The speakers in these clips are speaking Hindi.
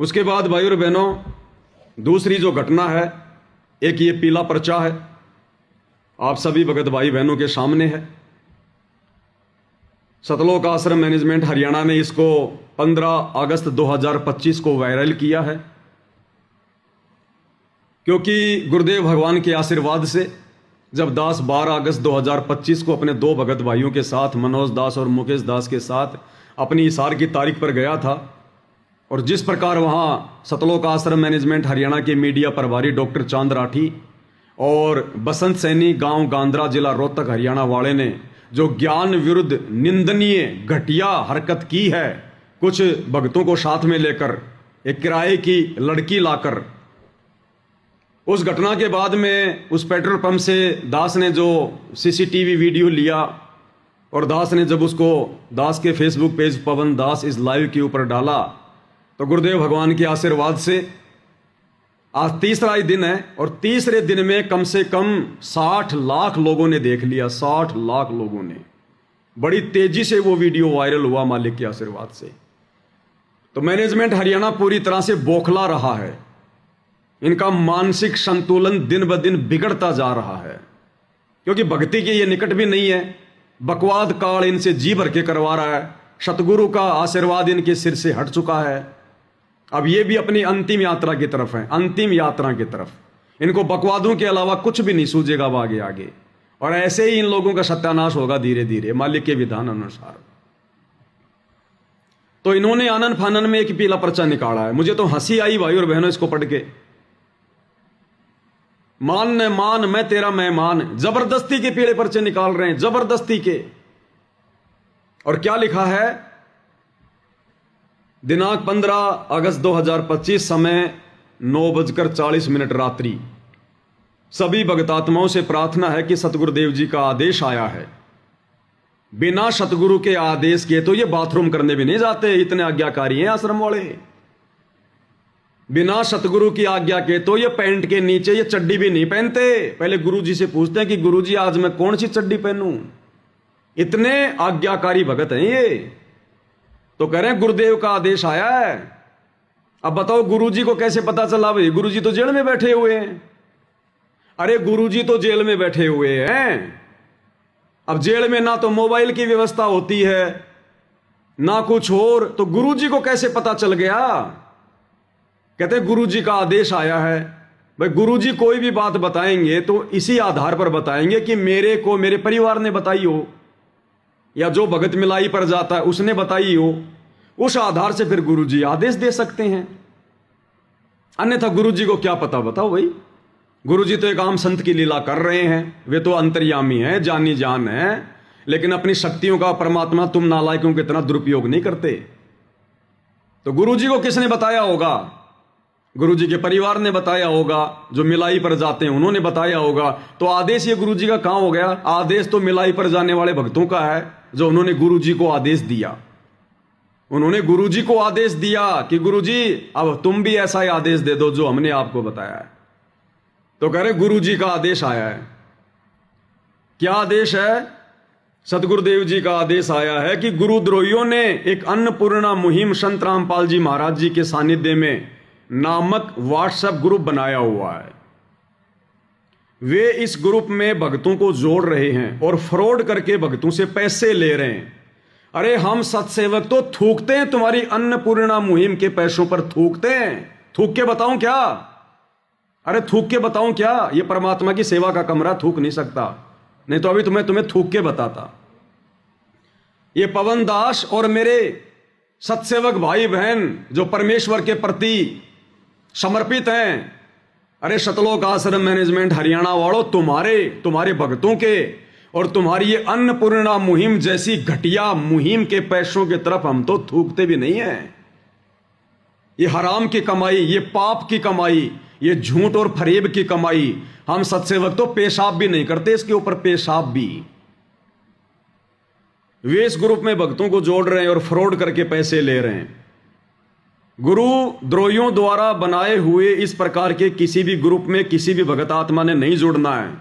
उसके बाद भाई और बहनों, दूसरी जो घटना है, एक ये पीला पर्चा है, आप सभी भगत भाई बहनों के सामने है। सतलोक आश्रम मैनेजमेंट हरियाणा ने इसको 15 अगस्त 2025 को वायरल किया है, क्योंकि गुरुदेव भगवान के आशीर्वाद से जब दास 12 अगस्त 2025 को अपने दो भगत भाइयों के साथ, मनोज दास और मुकेश दास के साथ, अपनी इशार की तारीख पर गया था, और जिस प्रकार वहाँ सतलोक आश्रम मैनेजमेंट हरियाणा के मीडिया प्रभारी डॉक्टर चांद राठी और बसंत सैनी गांव गांद्रा जिला रोहतक हरियाणा वाले ने जो ज्ञान विरुद्ध निंदनीय घटिया हरकत की है, कुछ भक्तों को साथ में लेकर एक किराए की लड़की लाकर, उस घटना के बाद में उस पेट्रोल पंप से दास ने जो सीसीटीवी वीडियो लिया और दास ने जब उसको दास के फेसबुक पेज पवन दास इस लाइव के ऊपर डाला, तो गुरुदेव भगवान के आशीर्वाद से आज तीसरा ही दिन है, और तीसरे दिन में कम से कम 60 लाख लोगों ने देख लिया। 60 लाख लोगों ने, बड़ी तेजी से वो वीडियो वायरल हुआ मालिक के आशीर्वाद से। तो मैनेजमेंट हरियाणा पूरी तरह से बौखला रहा है, इनका मानसिक संतुलन दिन ब दिन बिगड़ता जा रहा है, क्योंकि भक्ति के ये निकट भी नहीं है। बकवाद काल इनसे जी भर के करवा रहा है, सतगुरु का आशीर्वाद इनके सिर से हट चुका है। अब ये भी अपनी अंतिम यात्रा की तरफ है, अंतिम यात्रा की तरफ। इनको बकवादों के अलावा कुछ भी नहीं सूझेगा आगे आगे, और ऐसे ही इन लोगों का सत्यानाश होगा धीरे धीरे मालिक के विधान अनुसार। तो इन्होंने आनन फानन में एक पीला पर्चा निकाला है। मुझे तो हंसी आई भाई और बहनों इसको पढ़ के। मान ने मान, मैं तेरा मेहमान, जबरदस्ती के पीले पर्चे निकाल रहे हैं, जबरदस्ती के। और क्या लिखा है? दिनांक 15 अगस्त 2025, समय 9:40 रात्रि। सभी भगतात्माओं से प्रार्थना है कि सतगुरुदेव जी का आदेश आया है। बिना सतगुरु के आदेश के तो ये बाथरूम करने भी नहीं जाते, इतने आज्ञाकारी हैं आश्रम वाले। बिना सतगुरु की आज्ञा के तो ये पैंट के नीचे ये चड्डी भी नहीं पहनते। पहले गुरुजी से पूछते हैं कि गुरुजी आज मैं कौन सी चड्डी पहनूं। इतने आज्ञाकारी भगत हैं ये। तो कह रहे हैं गुरुदेव का आदेश आया है। अब बताओ गुरुजी को कैसे पता चला? भाई गुरुजी तो जेल में बैठे हुए हैं। अरे गुरुजी तो जेल में बैठे हुए हैं। अब जेल में ना तो मोबाइल की व्यवस्था होती है ना कुछ और, तो गुरुजी को कैसे पता चल गया? कहते हैं गुरुजी का आदेश आया है। भाई गुरुजी कोई भी बात बताएंगे तो इसी आधार पर बताएंगे कि मेरे को मेरे परिवार ने बताई हो, या जो भगत मिलाई पर जाता है उसने बताई हो। उस आधार से फिर गुरुजी आदेश दे सकते हैं, अन्यथा गुरुजी को क्या पता? बताओ भाई। गुरुजी तो एक आम संत की लीला कर रहे हैं, वे तो अंतर्यामी हैं, जानी जान है, लेकिन अपनी शक्तियों का परमात्मा तुम नालायकों के इतना दुरुपयोग नहीं करते। तो गुरुजी को किसने बताया होगा? गुरुजी के परिवार ने बताया होगा, जो मिलाई पर जाते हैं उन्होंने बताया होगा। तो आदेश ये गुरुजी का कहां हो गया? आदेश तो मिलाई पर जाने वाले भक्तों का है, जो उन्होंने गुरुजी को आदेश दिया। उन्होंने गुरुजी को आदेश दिया कि गुरुजी अब तुम भी ऐसा ही आदेश दे दो जो हमने आपको बताया है। तो कह रहे गुरुजी का आदेश आया है। क्या आदेश है? सतगुरुदेव जी का आदेश आया है कि गुरुद्रोहियों ने एक अन्नपूर्णा मुहिम संत रामपाल जी महाराज जी के सानिध्य में नामक व्हाट्सएप ग्रुप बनाया हुआ है। वे इस ग्रुप में भक्तों को जोड़ रहे हैं और फ्रॉड करके भक्तों से पैसे ले रहे हैं। अरे हम सत्सेवक तो थूकते हैं तुम्हारी अन्नपूर्णा मुहिम के पैसों पर, थूकते हैं। थूक के बताऊं क्या? अरे थूक के बताऊं क्या? ये परमात्मा की सेवा का कमरा, थूक नहीं सकता, नहीं तो अभी तुम्हें थूक के बताता। ये पवन दास और मेरे सत्सेवक भाई बहन जो परमेश्वर के प्रति समर्पित हैं, अरे सतलोक आश्रम मैनेजमेंट हरियाणा वालों, तुम्हारे भक्तों के और तुम्हारी ये अन्नपूर्णा मुहिम जैसी घटिया मुहिम के पैसों की तरफ हम तो थूकते भी नहीं है। ये हराम की कमाई, ये पाप की कमाई, ये झूठ और फरेब की कमाई, हम सत्सेवक तो पेशाब भी नहीं करते इसके ऊपर, पेशाब भी। वे इस ग्रुप में भक्तों को जोड़ रहे हैं और फ्रॉड करके पैसे ले रहे हैं। गुरु द्रोहियों द्वारा बनाए हुए इस प्रकार के किसी भी ग्रुप में किसी भी भगत आत्मा ने नहीं जुड़ना है।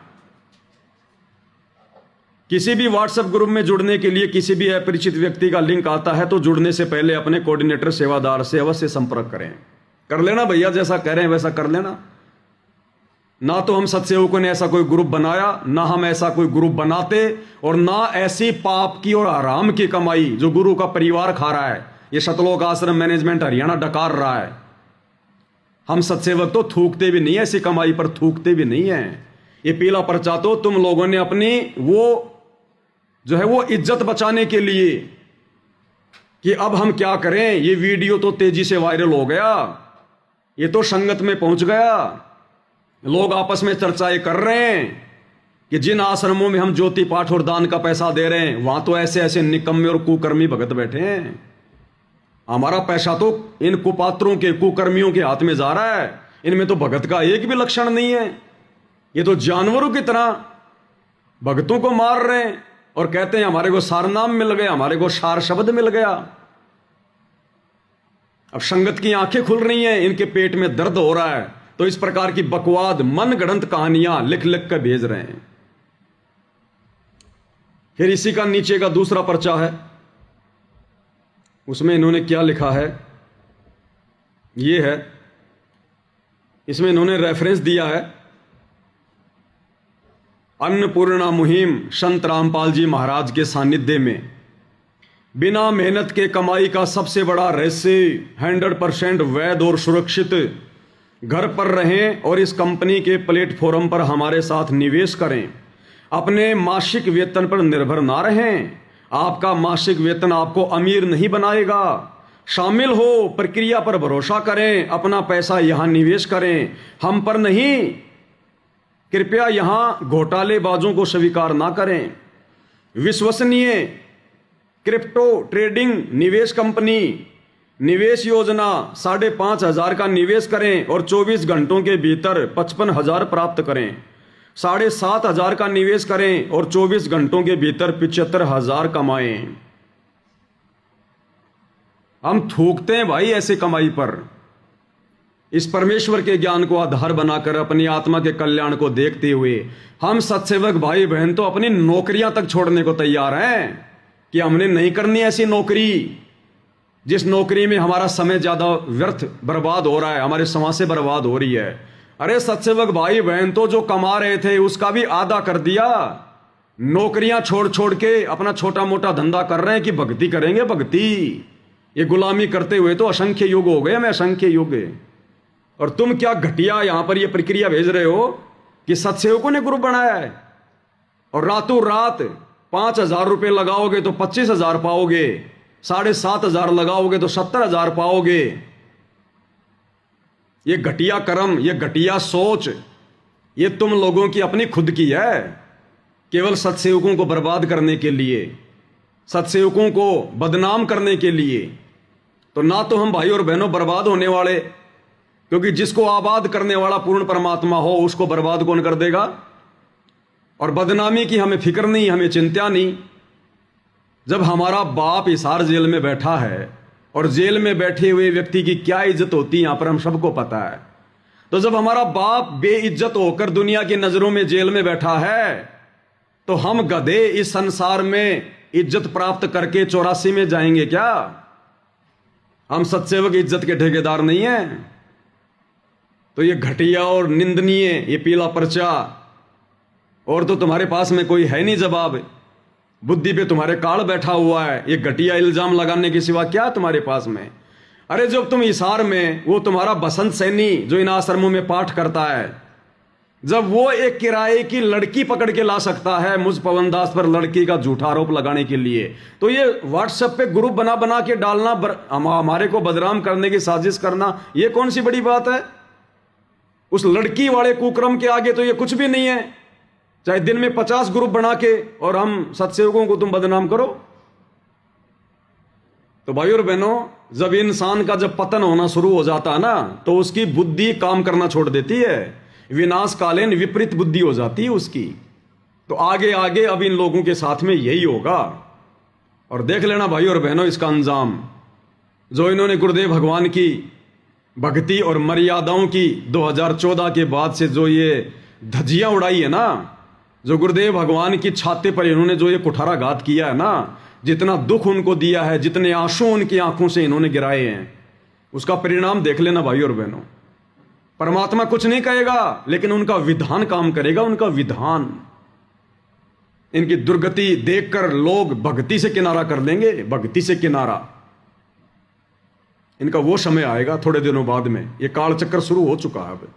किसी भी व्हाट्सएप ग्रुप में जुड़ने के लिए किसी भी अपरिचित व्यक्ति का लिंक आता है तो जुड़ने से पहले अपने कोऑर्डिनेटर सेवादार से अवश्य संपर्क करें। कर लेना भैया, जैसा कह रहे हैं वैसा कर लेना। ना तो हम सत्सेवकों ने ऐसा कोई ग्रुप बनाया, ना हम ऐसा कोई ग्रुप बनाते, और ना ऐसी पाप की और आराम की कमाई जो गुरु का परिवार खा रहा है, ये सतलोक आश्रम मैनेजमेंट हरियाणा डकार रहा है। हम सत्सेवक तो थूकते भी नहीं है, ऐसी कमाई पर थूकते भी नहीं है। ये पीला पर्चा तो तुम लोगों ने अपनी वो जो है वो इज्जत बचाने के लिए कि अब हम क्या करें, ये वीडियो तो तेजी से वायरल हो गया, ये तो संगत में पहुंच गया, लोग आपस में चर्चाएं कर रहे हैं कि जिन आश्रमों में हम ज्योति पाठ और दान का पैसा दे रहे हैं वहां तो ऐसे ऐसे निकम्मे और कुकर्मी भगत बैठे हैं। हमारा पैसा तो इन कुपात्रों के, कुकर्मियों के हाथ में जा रहा है। इनमें तो भगत का एक भी लक्षण नहीं है। ये तो जानवरों की तरह भगतों को मार रहे हैं और कहते हैं हमारे को सार नाम मिल गया, हमारे को सार शब्द मिल गया। अब संगत की आंखें खुल रही हैं, इनके पेट में दर्द हो रहा है, तो इस प्रकार की बकवाद मन गढ़ंत कहानियां लिख लिख कर भेज रहे हैं। फिर इसी का नीचे का दूसरा पर्चा है, उसमें इन्होंने क्या लिखा है, ये है, इसमें इन्होंने रेफरेंस दिया है अन्नपूर्णा मुहिम संत रामपाल जी महाराज के सानिध्य में। बिना मेहनत के कमाई का सबसे बड़ा रहस्य 100% वैध और सुरक्षित। घर पर रहें और इस कंपनी के प्लेटफॉर्म पर हमारे साथ निवेश करें। अपने मासिक वेतन पर निर्भर ना रहें। आपका मासिक वेतन आपको अमीर नहीं बनाएगा। शामिल हो, प्रक्रिया पर भरोसा करें, अपना पैसा यहां निवेश करें, हम पर नहीं। कृपया यहां घोटालेबाजों को स्वीकार ना करें। विश्वसनीय क्रिप्टो ट्रेडिंग निवेश कंपनी, निवेश योजना 5,500 का निवेश करें और 24 घंटों के भीतर 55,000 प्राप्त करें। 7,500 का निवेश करें और 24 घंटों के भीतर 75,000 कमाएं। हम थूकते हैं भाई ऐसे कमाई पर। इस परमेश्वर के ज्ञान को आधार बनाकर अपनी आत्मा के कल्याण को देखते हुए हम सत्सेवक भाई बहन तो अपनी नौकरियां तक छोड़ने को तैयार हैं कि हमने नहीं करनी ऐसी नौकरी जिस नौकरी में हमारा समय ज्यादा व्यर्थ बर्बाद हो रहा है, हमारे समाज से बर्बाद हो रही है। अरे सत्सेवक भाई बहन तो जो कमा रहे थे उसका भी आधा कर दिया। नौकरियां छोड़ छोड़ के अपना छोटा मोटा धंधा कर रहे हैं कि भक्ति करेंगे भक्ति। ये गुलामी करते हुए तो असंख्य युग हो गए, हमें असंख्य युग। और तुम क्या घटिया यहां पर ये प्रक्रिया भेज रहे हो कि सत्सेवकों ने ग्रुप बनाया है और रातों रात 5,000 रुपये लगाओगे तो 25,000 पाओगे, 7,500 लगाओगे तो 70,000 पाओगे। ये घटिया कर्म, ये घटिया सोच, ये तुम लोगों की अपनी खुद की है, केवल सत्सेवकों को बर्बाद करने के लिए, सत्सेवकों को बदनाम करने के लिए। तो ना तो हम भाई और बहनों बर्बाद होने वाले, क्योंकि जिसको आबाद करने वाला पूर्ण परमात्मा हो उसको बर्बाद कौन कर देगा। और बदनामी की हमें फिक्र नहीं, हमें चिंता नहीं। जब हमारा बाप हिसार जेल में बैठा है और जेल में बैठे हुए व्यक्ति की क्या इज्जत होती है यहां पर हम सबको पता है। तो जब हमारा बाप बेइज्जत होकर दुनिया की नजरों में जेल में बैठा है तो हम गधे इस संसार में इज्जत प्राप्त करके 84 में जाएंगे क्या? हम सत्सेवक इज्जत के ठेकेदार नहीं हैं। तो ये घटिया और निंदनीय ये पीला पर्चा, और तो तुम्हारे पास में कोई है नहीं जवाब। बुद्धि पे तुम्हारे काल बैठा हुआ है। ये घटिया इल्जाम लगाने के सिवा क्या तुम्हारे पास में? अरे जब तुम हिसार में, वो तुम्हारा बसंत सैनी जो इन आश्रमों में पाठ करता है, जब वो एक किराए की लड़की पकड़ के ला सकता है मुझ पवन दास पर लड़की का झूठा आरोप लगाने के लिए, तो ये व्हाट्सएप पे ग्रुप बना बना के डालना, हमारे को बदनाम करने की साजिश करना, ये कौन सी बड़ी बात है? उस लड़की वाले कुक्रम के आगे तो ये कुछ भी नहीं है। चाहे दिन में 50 ग्रुप बना के और हम सत्सेवकों को तुम बदनाम करो। तो भाई और बहनों, जब इंसान का जब पतन होना शुरू हो जाता है ना, तो उसकी बुद्धि काम करना छोड़ देती है। विनाशकालीन विपरीत बुद्धि हो जाती है उसकी। तो आगे आगे अब इन लोगों के साथ में यही होगा। और देख लेना भाई और बहनों इसका अंजाम। जो इन्होंने गुरुदेव भगवान की भक्ति और मर्यादाओं की 2014 के बाद से जो ये धज्जियां उड़ाई है ना, जो गुरुदेव भगवान की छाती पर इन्होंने जो ये कुठाराघात किया है ना, जितना दुख उनको दिया है, जितने आंसू उनकी आंखों से इन्होंने गिराए हैं, उसका परिणाम देख लेना भाई और बहनों। परमात्मा कुछ नहीं कहेगा, लेकिन उनका विधान काम करेगा, उनका विधान। इनकी दुर्गति देखकर लोग भक्ति से किनारा कर देंगे, भक्ति से किनारा। इनका वो समय आएगा थोड़े दिनों बाद में, ये काल चक्कर शुरू हो चुका है अब।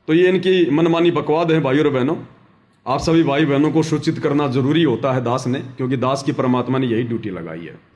तो ये इनकी मनमानी बकवाद है भाई और बहनों। आप सभी भाई बहनों को सूचित करना जरूरी होता है दास ने, क्योंकि दास की परमात्मा ने यही ड्यूटी लगाई है।